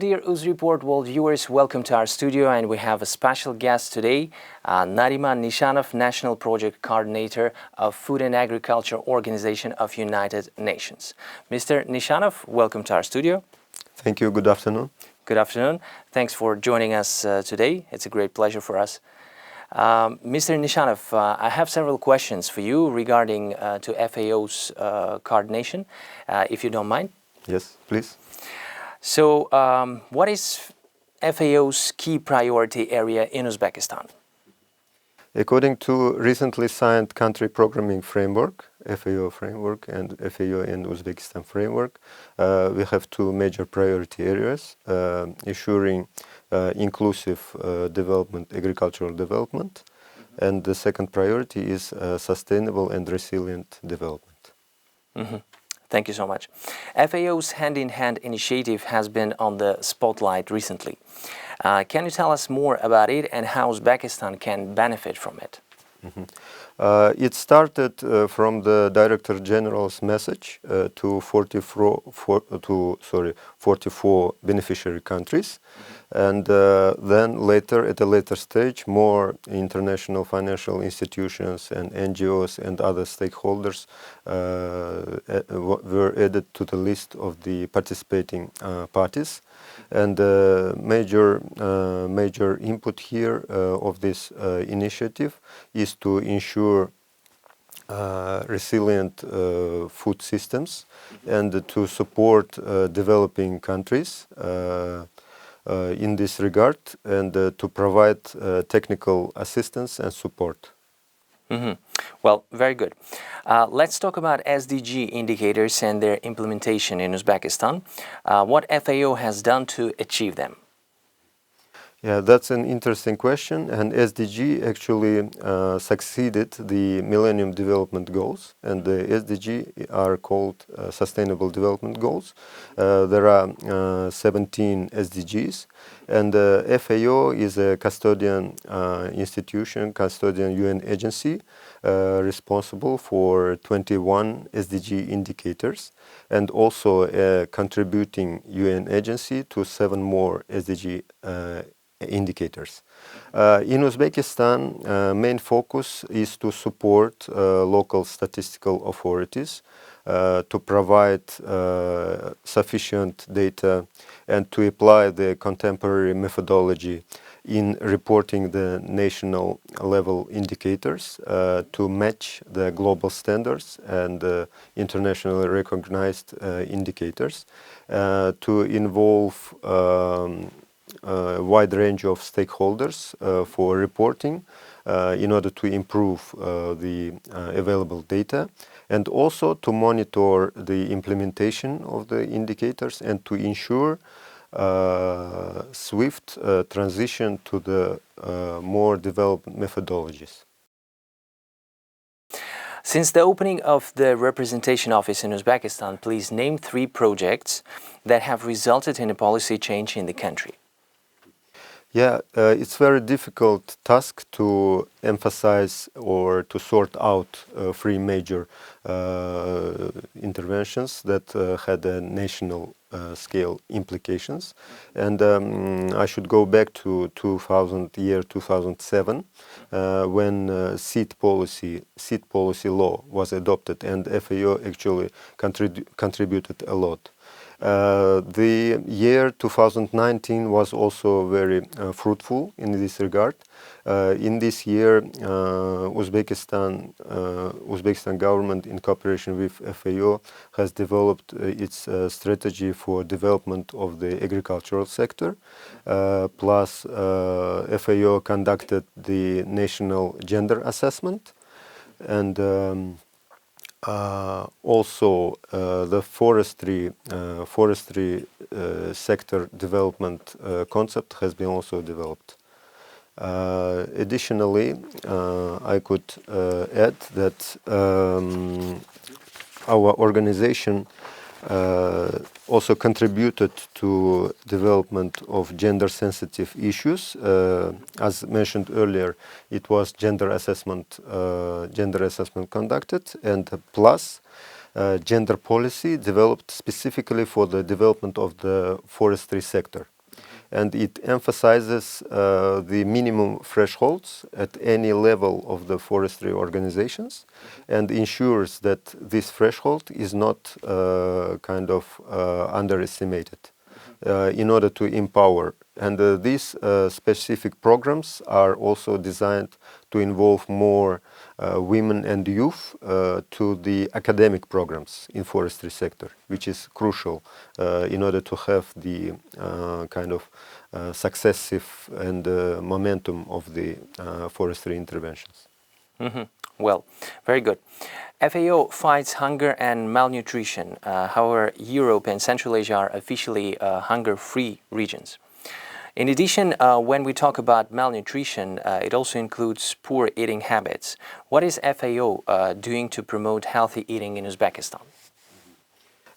dear UzReportWorld viewers, welcome to our studio, and we have a special guest today, Nariman Nishanov, National Project Coordinator of Food and Agriculture Organization of United Nations. Mr. Nishanov, welcome to our studio. Thank you. Good afternoon. Good afternoon. Thanks for joining us today. It's a great pleasure for us. Mr. Nishanov, I have several questions for you regarding to FAO's coordination, if you don't mind. Yes, please. So, what is FAO's key priority area in Uzbekistan? According to recently signed country programming framework, FAO framework and FAO and Uzbekistan framework, we have two major priority areas, ensuring inclusive development, agricultural development, and the second priority is sustainable and resilient development. Mm-hmm. Thank you so much. FAO's hand-in-hand initiative has been on the spotlight recently. Can you tell us more about it and how Uzbekistan can benefit from it? Mm-hmm. It started from the Director General's message to 44 beneficiary countries, and then later, at a later stage, more international financial institutions and NGOs and other stakeholders were added to the list of the participating parties. And major input here of this initiative is to ensure resilient food systems and to support developing countries in this regard, and to provide technical assistance and support. Mm-hmm. Well, very good. Let's talk about SDG indicators and their implementation in Uzbekistan. What FAO has done to achieve them? Yeah, that's an interesting question, and SDG actually succeeded the Millennium Development Goals, and the SDG are called Sustainable Development Goals. There are 17 SDGs, and FAO is a custodian institution, custodian UN agency responsible for 21 SDG indicators, and also a contributing UN agency to 7 more SDG indicators. In Uzbekistan, main focus is to support local statistical authorities to provide sufficient data and to apply the contemporary methodology in reporting the national level indicators to match the global standards and internationally recognized indicators, to involve a wide range of stakeholders for reporting in order to improve the available data, and also to monitor the implementation of the indicators and to ensure swift transition to the more developed methodologies. Since the opening of the representation office in Uzbekistan, please name 3 projects that have resulted in a policy change in the country. Yeah, it's very difficult task to emphasize or to sort out 3 major interventions that had a national scale implications, and I should go back to 2007 when seed policy law was adopted, and FAO actually contributed a lot. The year 2019 was also very fruitful in this regard. In this year, Uzbekistan government, in cooperation with FAO, has developed its strategy for development of the agricultural sector. Plus, FAO conducted the national gender assessment, and also the forestry sector development concept has been also developed. Additionally, I could add that our organization also contributed to development of gender-sensitive issues. As mentioned earlier, it was gender assessment conducted, and plus gender policy developed specifically for the development of the forestry sector. and it emphasizes the minimum thresholds at any level of the forestry organizations, and ensures that this threshold is not underestimated in order to empower. And these specific programs are also designed to involve more women and youth to the academic programs in forestry sector, which is crucial in order to have the successive and momentum of the forestry interventions. Well, very good. FAO fights hunger and malnutrition. However, Europe and Central Asia are officially hunger-free regions. In addition, when we talk about malnutrition, it also includes poor eating habits. What is FAO doing to promote healthy eating in Uzbekistan?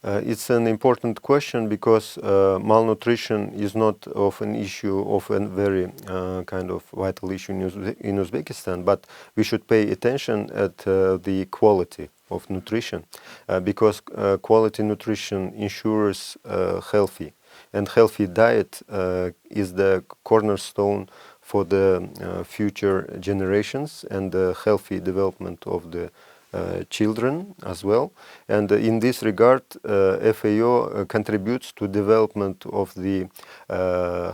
It's an important question because malnutrition is not of an issue of a very vital issue in Uzbekistan, but we should pay attention at the quality of nutrition because quality nutrition ensures healthy, and healthy diet is the cornerstone for the future generations and the healthy development of the children as well. And in this regard, FAO contributes to development of the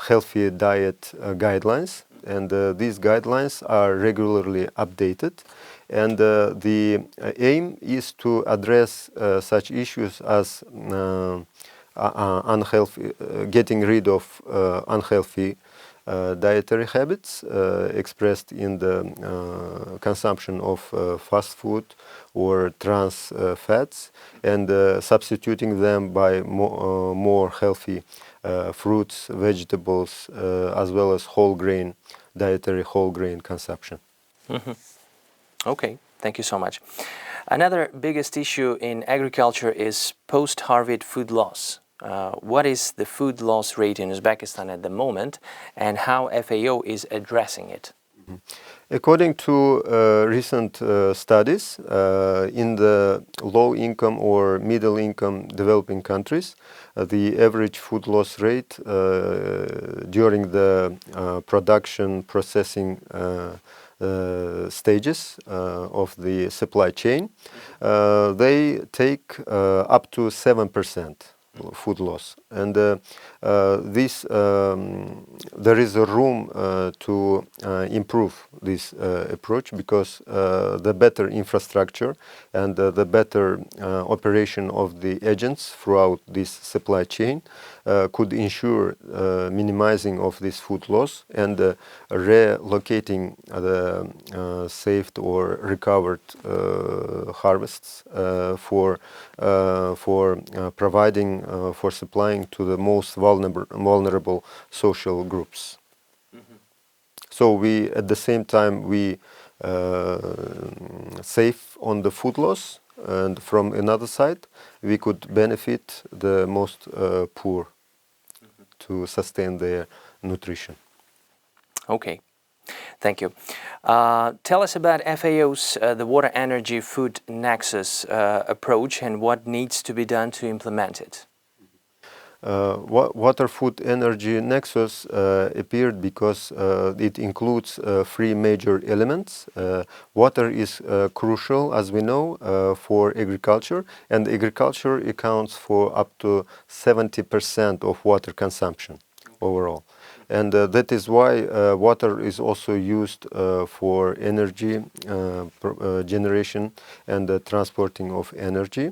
healthy diet guidelines, and these guidelines are regularly updated. And the aim is to address such issues as getting rid of unhealthy dietary habits expressed in the consumption of fast food or trans fats, and substituting them by more healthy fruits, vegetables, as well as dietary whole grain consumption. Okay, thank you so much. Another biggest issue in agriculture is post-harvest food loss. What is the food loss rate in Uzbekistan at the moment, and how FAO is addressing it? According to recent studies, in the low-income or middle-income developing countries, the average food loss rate during the production processing stages of the supply chain, they take up to 7% food loss, and there is a room to improve this approach because the better infrastructure and the better operation of the agents throughout this supply chain could ensure minimizing of this food loss and relocating the saved or recovered harvests for providing for supplying to the most vulnerable social groups. So we, at the same time, we save on the food loss, and from another side, we could benefit the most poor to sustain their nutrition. Okay, thank you. Tell us about FAO's the Water Energy Food Nexus approach and what needs to be done to implement it. Water Food Energy Nexus appeared because it includes three major elements. Water is crucial, as we know, for agriculture, and agriculture accounts for up to 70% of water consumption overall. And that is why water is also used for energy generation and transporting of energy.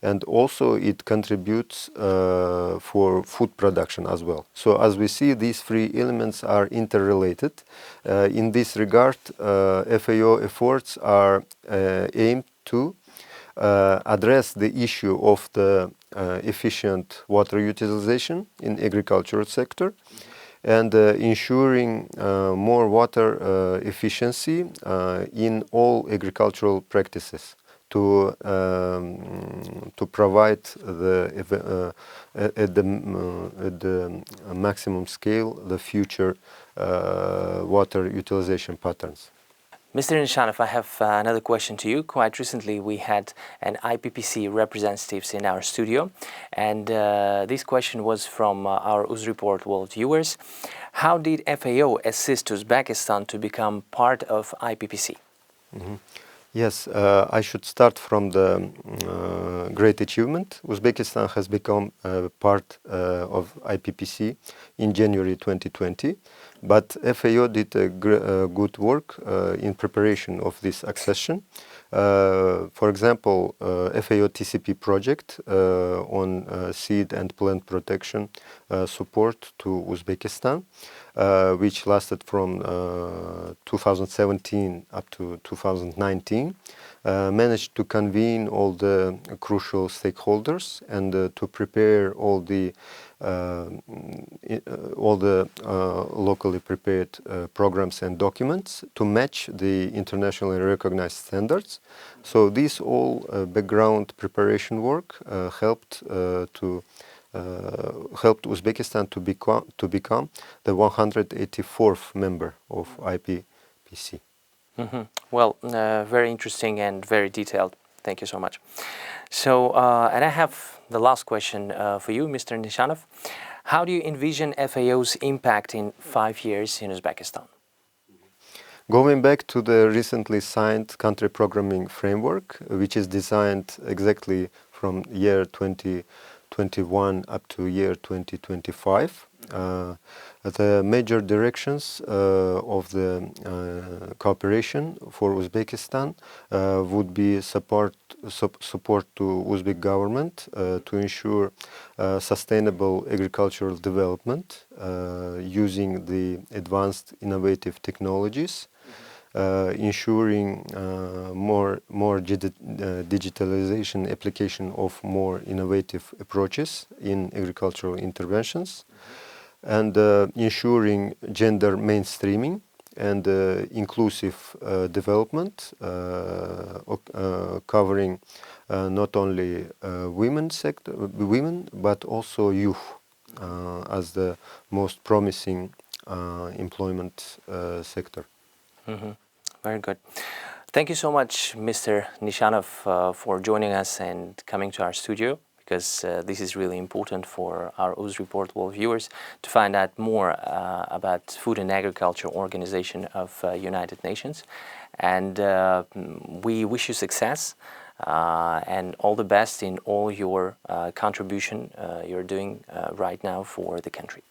And also it contributes for food production as well. So as we see, these three elements are interrelated. In this regard, FAO efforts are aimed to address the issue of the efficient water utilization in agricultural sector and ensuring more water efficiency in all agricultural practices to provide at the maximum scale the future water utilization patterns. Mr. Nishanov, I have another question to you. Quite recently, we had an IPPC representatives in our studio, and this question was from our UzReportWorld viewers. How did FAO assist Uzbekistan to become part of IPPC? Yes, I should start from the great achievement. Uzbekistan has become part of IPPC in January 2020, but FAO did a good work in preparation of this accession. For example, FAO TCP project on seed and plant protection support to Uzbekistan, which lasted from 2017 up to 2019, managed to convene all the crucial stakeholders and to prepare all the locally prepared programs and documents to match the internationally recognized standards. So this all background preparation work helped Uzbekistan to become the 184th member of IPPC. Well, very interesting and very detailed. Thank you so much. So, and I have the last question for you, Mr. Nishanov. How do you envision FAO's impact in 5 years in Uzbekistan? Going back to the recently signed country programming framework, which is designed exactly from year 2021 up to year 2025, the major directions of the cooperation for Uzbekistan would be support to Uzbek government to ensure sustainable agricultural development using the advanced innovative technologies, ensuring more digitalization application of more innovative approaches in agricultural interventions, and ensuring gender mainstreaming and inclusive development, covering not only women but also youth as the most promising employment sector. Very good. Thank you so much, Mr. Nishanov, for joining us and coming to our studio, because this is really important for our UzReportWorld viewers to find out more about Food and Agriculture Organization of United Nations. And we wish you success and all the best in all your contribution you're doing right now for the country.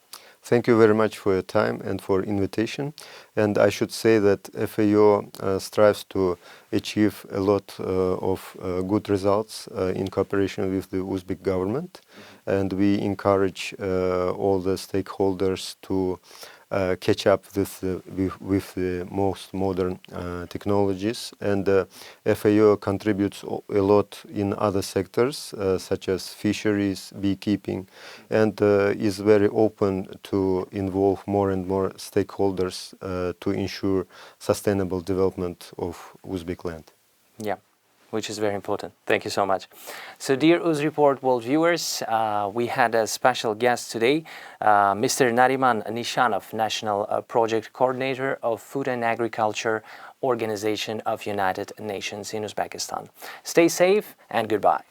Thank you very much for your time and for invitation. And I should say that FAO strives to achieve a lot of good results in cooperation with the Uzbek government. And we encourage all the stakeholders to catch up with the most modern technologies. And FAO contributes a lot in other sectors such as fisheries, beekeeping, and is very open to involve more and more stakeholders to ensure sustainable development of Uzbek land. Yeah, which is very important. Thank you so much. So, dear UzReportWorld viewers, we had a special guest today, Mr. Nariman Nishanov, National Project Coordinator of Food and Agriculture Organization of United Nations in Uzbekistan. Stay safe and goodbye.